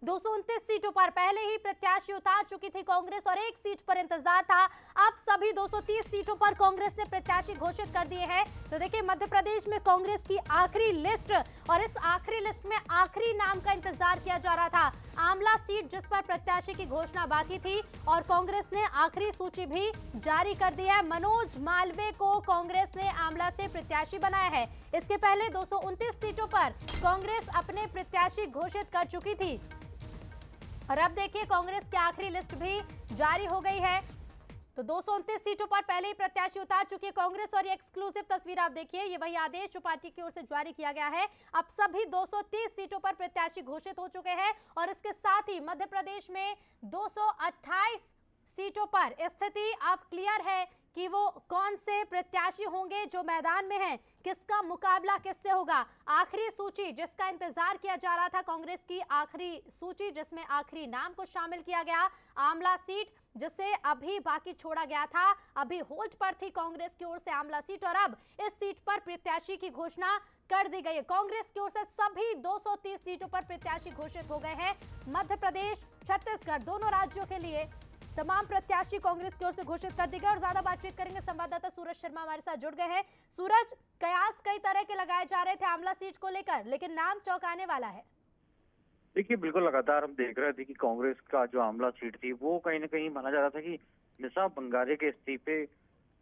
229 सीटों पर पहले ही प्रत्याशी उतार चुकी थी कांग्रेस और एक सीट पर इंतजार था। अब सभी 230 सीटों पर कांग्रेस ने प्रत्याशी घोषित कर दिए हैं। तो देखिए, मध्य प्रदेश में कांग्रेस की आखिरी लिस्ट, और इस आखिरी लिस्ट में आखिरी नाम का इंतजार किया जा रहा था। आमला सीट जिस पर प्रत्याशी की घोषणा बाकी थी और कांग्रेस ने आखिरी सूची भी जारी कर दी है। मनोज मालवीय को कांग्रेस ने आमला से प्रत्याशी बनाया है। इसके पहले 229 सीटों पर कांग्रेस अपने प्रत्याशी घोषित कर चुकी थी और अब देखिए, कांग्रेस की आखिरी लिस्ट भी जारी हो गई है। तो 229 सीटों पर पहले ही प्रत्याशी उतार चुकी है कांग्रेस और ये एक्सक्लूसिव तस्वीर आप देखिए, ये वही आदेश जो पार्टी की ओर से जारी किया गया है। अब सभी 230 सीटों पर प्रत्याशी घोषित हो चुके हैं और इसके साथ ही मध्य प्रदेश में 228 सीटों पर स्थिति अब क्लियर है कि वो कौन से प्रत्याशी होंगे जो मैदान में हैं, किसका मुकाबला किससे होगा। आखिरी सूची जिसका इंतजार किया जा रहा था, कांग्रेस की आखिरी सूची जिसमें आखिरी नाम को शामिल किया गया, आमला सीट जिसे अभी बाकी छोड़ा गया था, अभी होल्ड पर थी कांग्रेस की ओर से आमला सीट और अब इस सीट पर प्रत्याशी की घोषणा कर दी गई है। कांग्रेस की ओर से सभी 230 सीटों पर प्रत्याशी घोषित हो गए हैं। मध्य प्रदेश, छत्तीसगढ़ दोनों राज्यों के लिए तमाम प्रत्याशी कांग्रेस की ओर से घोषित कर दी गए और ज्यादा बातचीत करेंगे। संवाददाता सूरज शर्मा हमारे साथ जुड़ गए हैं। सूरज, कयास कई तरह के लगाए जा रहे थे आमला सीट को लेकर, लेकिन नाम चौंकाने वाला है। देखिए, बिल्कुल लगातार हम देख रहे थे कि कांग्रेस का जो आमला सीट थी वो कहीं ना कहीं माना जा रहा था कि निशा बंगारे के इस्तीफे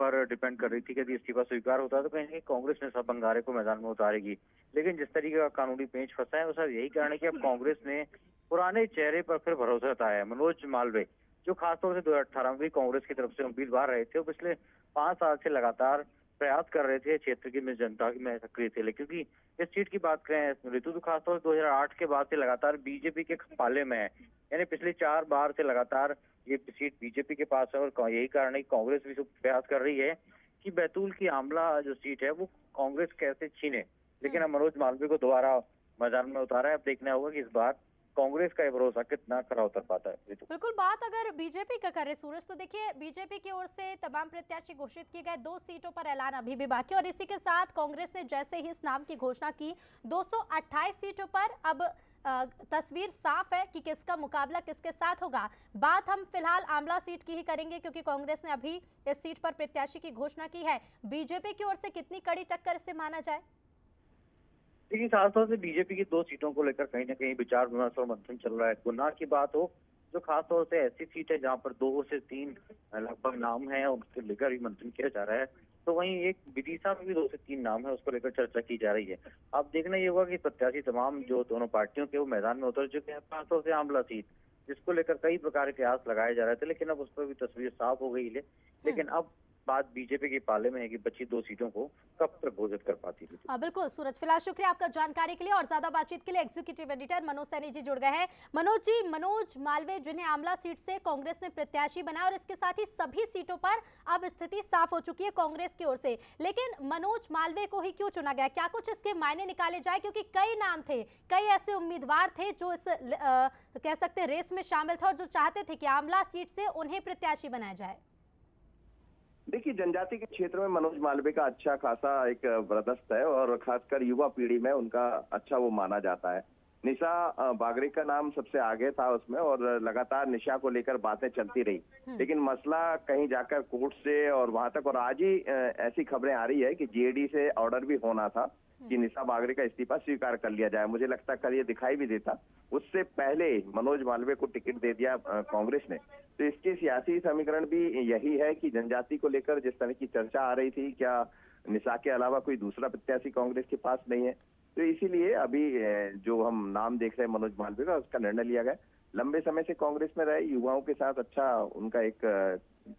पर डिपेंड कर रही थी कि यदि इस्तीफा स्वीकार होता है तो कहीं ना कहीं कांग्रेस निशा बंगारे को मैदान में उतारेगी। लेकिन जिस तरीके का कानूनी पेंच फंसा है उसका यही कारण है कि अब कांग्रेस ने पुराने चेहरे पर फिर भरोसा जताया है। मनोज मालवीय, जो खासतौर से 2018 में भी कांग्रेस की तरफ से उम्मीदवार रहे थे, वो पिछले 5 साल से लगातार प्रयास कर रहे थे क्षेत्र की में जनता में सक्रिय थे। लेकिन क्योंकि इस सीट की बात करें ऋतु, तो खासतौर से 2008 के बाद से लगातार बीजेपी के पाले में है। यानी पिछले 4 बार से लगातार ये सीट बीजेपी के पास है और यही कारण है कि कांग्रेस भी प्रयास कर रही है कि बैतूल की आमला जो सीट है वो कांग्रेस कैसे छीने। लेकिन अब मनोज मालवीय को दोबारा मैदान में उतारा है। अब देखना होगा कि इस बार कांग्रेस का ये भरोसा कितना खरा उतर पाता है। बिल्कुल, बात अगर बीजेपी का करें सूरज, तो देखिए, बीजेपी की ओर से तमाम प्रत्याशी घोषित किए गए, 2 सीटों पर ऐलान अभी भी बाकी और इसी के साथ कांग्रेस ने जैसे ही इस नाम की घोषणा की, 228 सीटों पर अब तस्वीर साफ है कि किसका मुकाबला किसके साथ होगा। बात हम फिलहाल आमला सीट की ही करेंगे क्योंकि कांग्रेस ने अभी इस सीट पर प्रत्याशी की घोषणा की है। बीजेपी की ओर से कितनी कड़ी टक्कर इसे माना जाए? देखिए, खासतौर से बीजेपी की 2 सीटों को लेकर कहीं ना कहीं विचार विमर्श और मंथन चल रहा है। गुना की बात हो, जो खासतौर से ऐसी सीट है जहां पर 2 से 3 लगभग नाम है और उसको लेकर भी मंथन किया जा रहा है, तो वहीं एक विदिशा में भी 2 से 3 नाम है, उसको लेकर चर्चा की जा रही है। अब देखना ये होगा कि प्रत्याशी तमाम जो दोनों पार्टियों के वो मैदान में उतर चुके हैं। खासतौर से आमला सीट जिसको लेकर कई प्रकार के आस लगाए जा रहे थे, लेकिन अब उस पर भी तस्वीर साफ हो गई है। लेकिन अब बात बीजेपी के पाले में है कि बची 2 सीटों को कब तक घोषित कर पाती है। बिल्कुल सूरज, फिलहाल शुक्रिया आपका जानकारी के लिए और ज्यादा बातचीत के लिए एग्जीक्यूटिव एडिटर मनोज सैनी जी जुड़ गए हैं। मनोज जी, मनोज मालवीय जिन्हें आमला सीट से कांग्रेस ने प्रत्याशी बनाया और इसके साथ ही सभी सीटों पर अब स्थिति साफ हो चुकी है कांग्रेस की ओर से, लेकिन मनोज मालवीय को ही क्यों चुना गया? क्या कुछ इसके मायने निकाले जाए? क्योंकि कई नाम थे, कई ऐसे उम्मीदवार थे जो इस कह सकते रेस में शामिल थे और जो चाहते थे कि आमला सीट से उन्हें प्रत्याशी बनाया जाए। देखिए, जनजाति के क्षेत्र में मनोज मालवीय का अच्छा खासा एक वर्चस्व है और खासकर युवा पीढ़ी में उनका अच्छा वो माना जाता है। निशा बागरे का नाम सबसे आगे था उसमें और लगातार निशा को लेकर बातें चलती रही, लेकिन मसला कहीं जाकर कोर्ट से और वहां तक, और आज ही ऐसी खबरें आ रही है कि जीएडी से ऑर्डर भी होना था कि निशा बागरे का इस्तीफा स्वीकार कर लिया जाए। मुझे लगता है कल ये दिखाई भी देता, उससे पहले मनोज मालवीय को टिकट दे दिया कांग्रेस ने। तो इसके सियासी समीकरण भी यही है कि जनजाति को लेकर जिस तरह की चर्चा आ रही थी, क्या निशा के अलावा कोई दूसरा प्रत्याशी कांग्रेस के पास नहीं है, तो इसीलिए अभी जो हम नाम देख रहे हैं मनोज मालवीय का, उसका निर्णय लिया गया। लंबे समय से कांग्रेस में रहे, युवाओं के साथ अच्छा उनका एक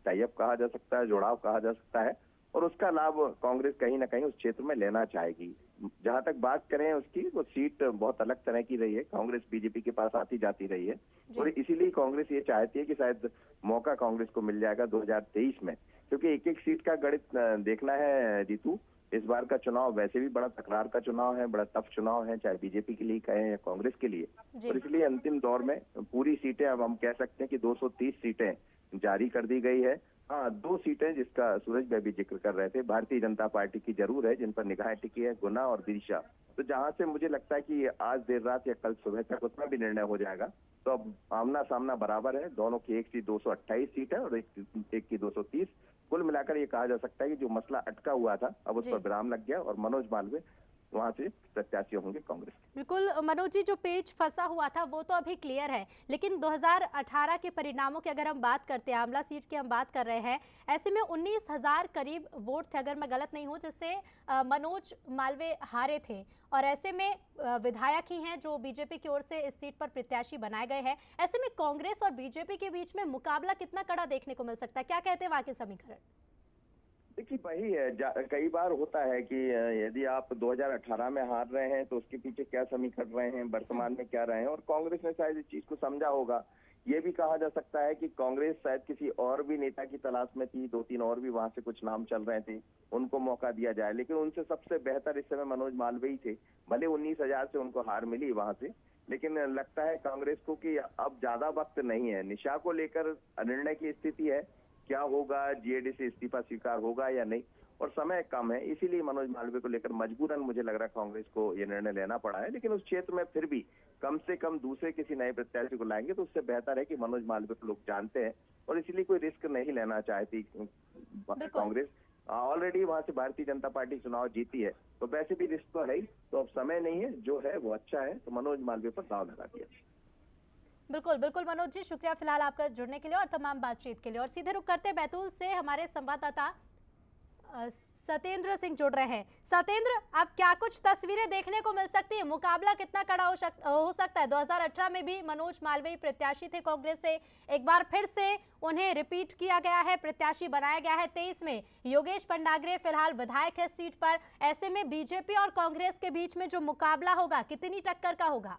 टाई अप कहा जा सकता है, जुड़ाव कहा जा सकता है और उसका लाभ कांग्रेस कहीं ना कहीं उस क्षेत्र में लेना चाहेगी। जहां तक बात करें उसकी, वो सीट बहुत अलग तरह की रही है, कांग्रेस बीजेपी के पास आती जाती रही है और इसीलिए कांग्रेस ये चाहती है कि शायद मौका कांग्रेस को मिल जाएगा 2023 में, क्योंकि एक एक सीट का गणित देखना है जीतू। इस बार का चुनाव वैसे भी बड़ा तकरार का चुनाव है, बड़ा टफ चुनाव है, चाहे बीजेपी के लिए कहें या कांग्रेस के लिए, और इसलिए अंतिम दौर में पूरी सीटें, अब हम कह सकते हैं कि 230 सीटें जारी कर दी गई है हाँ, 2 सीटें जिसका सूरज भाई भी जिक्र कर रहे थे, भारतीय जनता पार्टी की जरूर है, जिन पर निगाहें टिकी है, गुना और दिशा। तो जहां से मुझे लगता है कि आज देर रात या कल सुबह तक उसमें भी निर्णय हो जाएगा। तो अब आमना सामना बराबर है, दोनों की एक की 228 सीट है और एक की 230। कुल मिलाकर ये कहा जा सकता है कि जो मसला अटका हुआ था, अब उस पर विराम लग गया और मनोज मालवीय वहां से प्रत्याशी होंगे कांग्रेस। बिल्कुल मनोज जी, जो पेच फंसा हुआ था वो तो अभी क्लियर है, लेकिन 2018 के परिणामों की अगर हम बात करते हैं, आमला सीट की हम बात कर रहे हैं, ऐसे में 19,000 करीब वोट थे अगर मैं गलत नहीं हूं, जिससे मनोज मालवीय हारे थे। और ऐसे में विधायक ही हैं जो बीजेपी की ओर से इस सीट पर प्रत्याशी बनाए गए हैं। ऐसे में कांग्रेस और बीजेपी के बीच में मुकाबला कितना कड़ा देखने को मिल सकता है, क्या कहते हैं वहां के समीकरण? देखिए वही है, कई बार होता है कि यदि आप 2018 में हार रहे हैं तो उसके पीछे क्या समीकरण रहे हैं, वर्तमान में क्या रहे हैं, और कांग्रेस ने शायद इस चीज को समझा होगा। ये भी कहा जा सकता है कि कांग्रेस शायद किसी और भी नेता की तलाश में थी, 2-3 और भी वहां से कुछ नाम चल रहे थे, उनको मौका दिया जाए, लेकिन उनसे सबसे बेहतर इस समय मनोज मालवीय थे। भले 19,000 से उनको हार मिली वहां से, लेकिन लगता है कांग्रेस को कि अब ज्यादा वक्त नहीं है। निशा को लेकर निर्णय की स्थिति है, क्या होगा, जीएडी से इस्तीफा स्वीकार होगा या नहीं, और समय कम है, इसीलिए मनोज मालवीय को लेकर मजबूरन मुझे लग रहा है कांग्रेस को ये निर्णय लेना पड़ा है। लेकिन उस क्षेत्र में फिर भी कम से कम दूसरे किसी नए प्रत्याशी को लाएंगे तो उससे बेहतर है कि मनोज मालवीय को लोग जानते हैं और इसीलिए कोई रिस्क नहीं लेना चाहती कांग्रेस। ऑलरेडी वहां से भारतीय जनता पार्टी चुनाव जीती है, तो वैसे भी रिस्क तो है ही, तो अब समय नहीं है, जो है वो अच्छा है, तो मनोज मालवीय पर दाव लगा दिया। बिल्कुल बिल्कुल मनोज जी, शुक्रिया फिलहाल आपका जुड़ने के लिए और तमाम बातचीत के लिए। और सीधे रुक करते बैतूल से हमारे संवाददाता सत्येंद्र सिंह जुड़ रहे हैं। सत्येंद्र, अब क्या कुछ तस्वीरें देखने को मिल सकती है, मुकाबला कितना कड़ा हो सकता है? 2018 में भी मनोज मालवीय प्रत्याशी थे कांग्रेस से, एक बार फिर से उन्हें रिपीट किया गया है, प्रत्याशी बनाया गया है 23 में। योगेश पंडाग्रे फिलहाल विधायक है सीट पर। ऐसे में बीजेपी और कांग्रेस के बीच में जो मुकाबला होगा, कितनी टक्कर का होगा?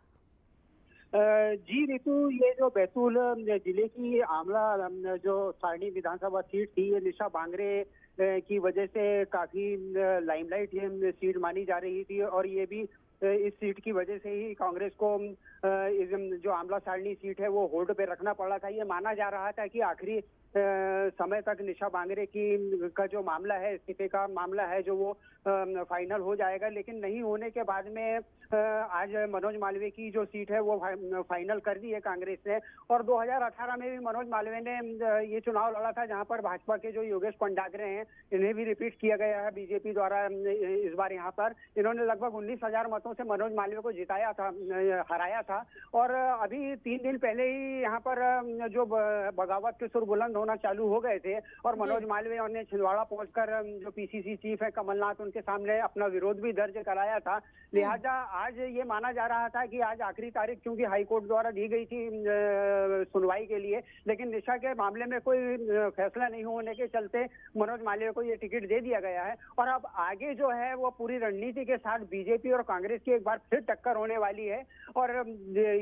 जी रितु, ये जो बैतूल जिले की आमला जो सारणी विधानसभा सीट थी, ये निशा बांगरे की वजह से काफी लाइमलाइट ये सीट मानी जा रही थी, और ये भी इस सीट की वजह से ही कांग्रेस को जो आमला सारणी सीट है वो होल्ड पे रखना पड़ा था। ये माना जा रहा था कि आखिरी समय तक निशा बांगरे की का जो मामला है, इस्तीफे का मामला है, जो वो फाइनल हो जाएगा, लेकिन नहीं होने के बाद में आज मनोज मालवीय की जो सीट है वो फाइनल कर दी है कांग्रेस ने। और 2018 में भी मनोज मालवीय ने ये चुनाव लड़ा था, जहां पर भाजपा के जो योगेश पंडाग्रे हैं, इन्हें भी रिपीट किया गया है बीजेपी द्वारा। इस बार यहाँ पर इन्होंने लगभग 19,000 मतों से मनोज मालवीय को जिताया था, हराया था। और अभी 3 दिन पहले ही यहाँ पर जो बगावत के सुर बुलंद होना चालू हो गए थे, और मनोज मालवीय ने छिंदवाड़ा पहुंचकर जो पीसीसी चीफ है कमलनाथ, उनके सामने अपना विरोध भी दर्ज कराया था। लिहाजा आज ये माना जा रहा था कि आज आखिरी तारीख चूंकि हाईकोर्ट द्वारा दी गई थी सुनवाई के लिए, लेकिन निशा के मामले में कोई फैसला नहीं होने के चलते मनोज मालवीय को ये टिकट दे दिया गया है। और अब आगे जो है वो पूरी रणनीति के साथ बीजेपी और कांग्रेस की एक बार फिर टक्कर होने वाली है, और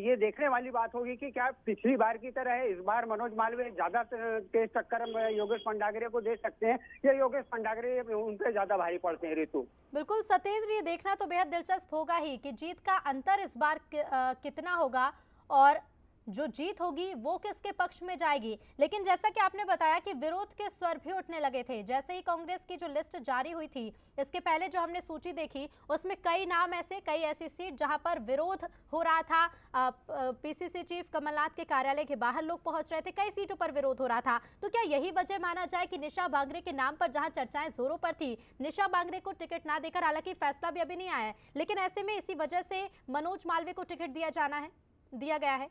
ये देखने वाली बात होगी कि क्या पिछली बार की तरह है, इस बार मनोज मालवीय ज्यादा तेज टक्कर योगेश पंडाग्रे को दे सकते हैं, या योगेश पंडाग्रे उन पर ज्यादा भारी पड़ते हैं। ऋतु, बिल्कुल सत्येंद्र, ये देखना तो बेहद दिलचस्प होगा ही कि जीत का अंतर इस बार कितना होगा और जो जीत होगी वो किसके पक्ष में जाएगी। लेकिन जैसा कि आपने बताया कि विरोध के स्वर भी उठने लगे थे जैसे ही कांग्रेस की जो लिस्ट जारी हुई थी, इसके पहले जो हमने सूची देखी उसमें कई नाम ऐसे, कई ऐसी सीट जहां पर विरोध हो रहा था। पीसीसी चीफ कमलनाथ के कार्यालय के बाहर लोग पहुंच रहे थे, कई सीटों पर विरोध हो रहा था। तो क्या यही वजह माना जाए कि निशा बांगरे के नाम पर जहां चर्चाएं जोरों पर थी, निशा बांगरे को टिकट ना देकर, हालांकि फैसला भी अभी नहीं आया है, लेकिन ऐसे में इसी वजह से मनोज मालवीय को टिकट दिया गया है?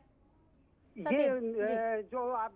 ये जो आप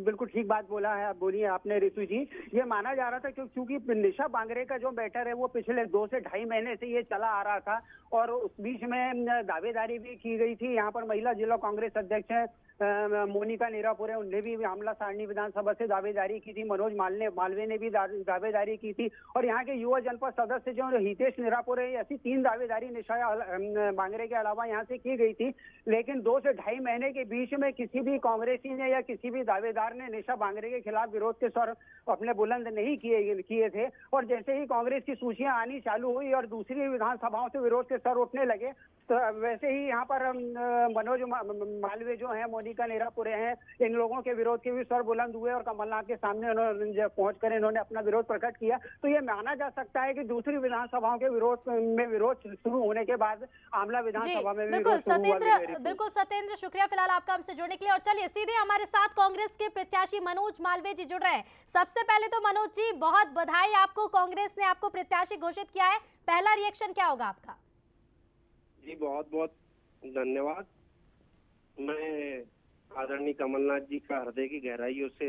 बिल्कुल ठीक बात बोला है, बोलिए आपने ऋतु जी। ये माना जा रहा था क्योंकि निशा बांगरे का जो मैटर है वो पिछले 2 से ढाई महीने से ये चला आ रहा था, और उस बीच में दावेदारी भी की गई थी। यहाँ पर महिला जिला कांग्रेस अध्यक्ष है मोनिका नीरापुरे, उनने भी आमला सारणी विधानसभा से दावेदारी की थी। मनोज मालवीय ने भी दावेदारी की थी, और यहाँ के युवा जनपद सदस्य जो हितेश नीरापुरे, ऐसी 3 दावेदारी निशा बांगरे के अलावा यहाँ से की गई थी। लेकिन 2 से ढाई महीने के बीच में किसी भी कांग्रेसी ने या किसी भी दावेदार ने निशा बांगरे के खिलाफ विरोध के स्वर अपने बुलंद नहीं किए थे। और जैसे ही कांग्रेस की सूचियां आनी चालू हुई और दूसरी विधानसभाओं से विरोध के स्वर उठने लगे, तो वैसे ही यहाँ पर मनोज मालवीय जो हैं, मोनिका नीरापुरे हैं, इन लोगों के विरोध के भी स्वर बुलंद हुए और कमलनाथ के सामने उन्होंने पहुंचकर इन्होंने अपना विरोध प्रकट किया। तो ये माना जा सकता है कि दूसरी विधानसभाओं के विरोध शुरू होने के बाद आमला विधानसभा में भी बिल्कुल विरोध शुरू हुआ। बिल्कुल सत्येंद्र, शुक्रिया फिलहाल आपका हमसे जुड़ने के लिए। और चलिए सीधे हमारे साथ कांग्रेस के प्रत्याशी मनोज मालवीय जी जुड़ रहे हैं। सबसे पहले तो मनोज जी, बहुत बधाई आपको, कांग्रेस ने आपको प्रत्याशी घोषित किया है। पहला रिएक्शन क्या होगा आपका? जी बहुत बहुत धन्यवाद। मैं आदरणीय कमलनाथ जी का हृदय की गहराइयों से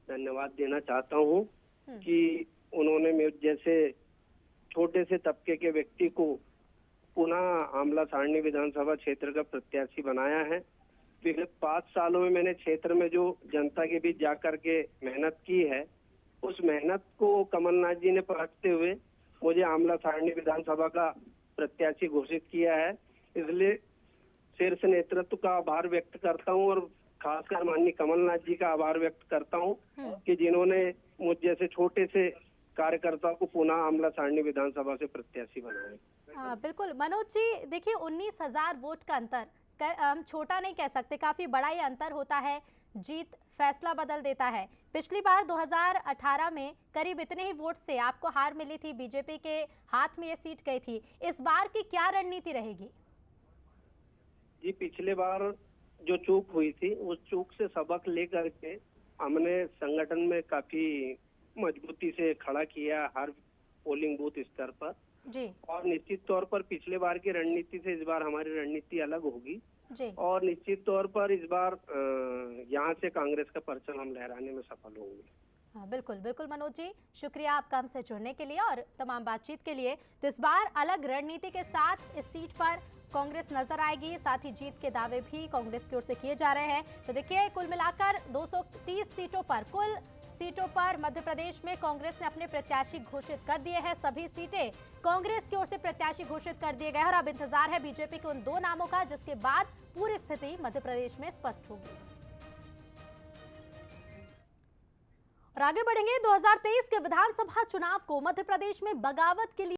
धन्यवाद देना चाहता हूं कि उन्होंने मेरे जैसे छोटे से तबके के व्यक्ति को पुनः आमला सारणी विधानसभा क्षेत्र का प्रत्याशी बनाया है। पिछले 5 सालों में मैंने क्षेत्र में जो जनता के बीच जाकर के मेहनत की है, उस मेहनत को कमलनाथ जी ने परखते हुए मुझे आमला सारणी विधानसभा का प्रत्याशी घोषित किया है। इसलिए शीर्ष नेतृत्व का आभार व्यक्त करता हूं और खासकर माननीय कमलनाथ जी का आभार व्यक्त करता हूं कि जिन्होंने मुझ जैसे छोटे से कार्यकर्ता को पुनः आमला सारणी विधानसभा से प्रत्याशी बनाया। हाँ बिल्कुल मनोज जी, देखिए 19,000 वोट का अंतर हम छोटा नहीं कह सकते, काफी बड़ा ही अंतर होता है। जीत फैसला बदल देता है। पिछली बार 2018 में करीब इतने ही वोट से आपको हार मिली थी, बीजेपी के हाथ में ये सीट गई थी। इस बार की क्या रणनीति रहेगी? जी पिछले बार जो चूक हुई थी, उस चूक से सबक लेकर के हमने संगठन में काफी मजबूती से खड़ा किया हर पोलिंग बूथ स्तर पर जी। और निश्चित तौर पर पिछले बार की रणनीति से इस बार हमारी रणनीति अलग होगी जी। और निश्चित तौर पर इस बार यहाँ से कांग्रेस का परचम हम लहराने में सफल होंगे। हाँ बिल्कुल बिल्कुल मनोज जी, शुक्रिया आपका हमसे जुड़ने के लिए और तमाम बातचीत के लिए। तो इस बार अलग रणनीति के साथ इस सीट पर कांग्रेस नजर आएगी, साथ ही जीत के दावे भी कांग्रेस की ओर से किए जा रहे हैं। तो देखिए कुल मिलाकर 230 सीटों पर, कुल सीटों पर मध्य प्रदेश में कांग्रेस ने अपने प्रत्याशी घोषित कर दिए हैं। सभी सीटें कांग्रेस की ओर से प्रत्याशी घोषित कर दिए गए हैं और अब इंतजार है बीजेपी के उन 2 नामों का, जिसके बाद पूरी स्थिति मध्य प्रदेश में स्पष्ट होगी। और आगे बढ़ेंगे 2023 के विधानसभा चुनाव को मध्य प्रदेश में बगावत के लिए